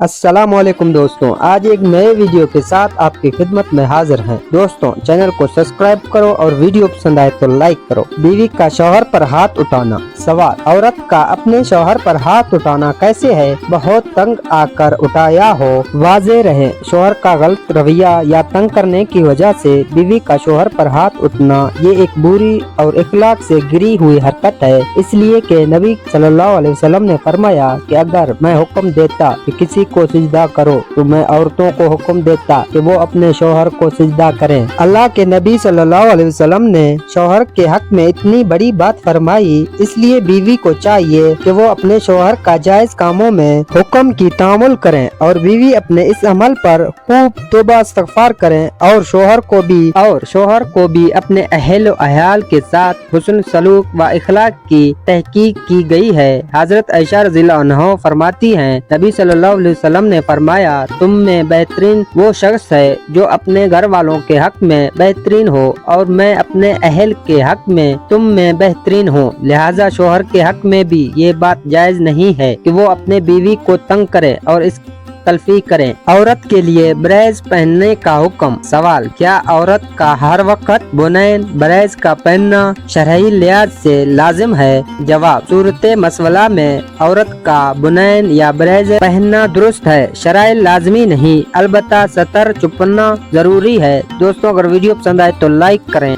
अस्सलामुअलैकुम दोस्तों, आज एक नए वीडियो के साथ आपकी खिदमत में हाजिर हैं। दोस्तों, चैनल को सब्सक्राइब करो और वीडियो पसंद आए तो लाइक करो। बीवी का शौहर पर हाथ उठाना। सवाल, औरत का अपने शौहर पर हाथ उठाना कैसे है? बहुत तंग आकर उठाया हो, वाज़े रहे। शौहर का गलत रवैया या तंग करने की वजह से बीवी का शौहर पर हाथ उठना ये एक बुरी और इखलाक से गिरी हुई हरकत है। इसलिए कि नबी सल्लल्लाहु अलैहि वसल्लम ने फरमाया कि अगर मैं हुक्म देता कि किसी को सिजदा करो तो मैं औरतों को हुक्म देता कि वो अपने शौहर को सिजदा करें। अल्लाह के नबी सल्लल्लाहु अलैहि वसल्लम ने शौहर के हक में इतनी बड़ी बात फरमाई, इसलिए बीवी को चाहिए कि वो अपने शौहर का जायज कामों में हुक्म की तामुल करें और बीवी अपने इस अमल पर खूब तौबा इस्तगफार करें और शौहर को भी अपने अहल व अयाल के साथ हुस्न सलूक व इखलाक की तहकीक की गई है। हजरत आयशा रज़ियल्लाहु अन्हा फरमाती हैं, नबी सल्लल्लाहु अलैहि वसल्लम ने फरमाया, तुम में बेहतरीन वो शख्स है जो अपने घर वालों के हक में बेहतरीन हो और मैं अपने अहल के हक में तुम में बेहतरीन हूँ। लिहाजा शौहर के हक में भी ये बात जायज नहीं है कि वो अपने बीवी को तंग करे और इस तलफी करें। औरत के लिए ब्रेज पहनने का हुक्म। सवाल, क्या औरत का हर वक्त बुनैन ब्रेज का पहनना शरई लिहाज से लाजिम है? जवाब, सूरत मसवला में औरत का बुनैन या ब्रेज पहनना दुरुस्त है, शरई लाजमी नहीं, अलबत्ता सतर छुपना जरूरी है। दोस्तों, अगर वीडियो पसंद आए तो लाइक करें।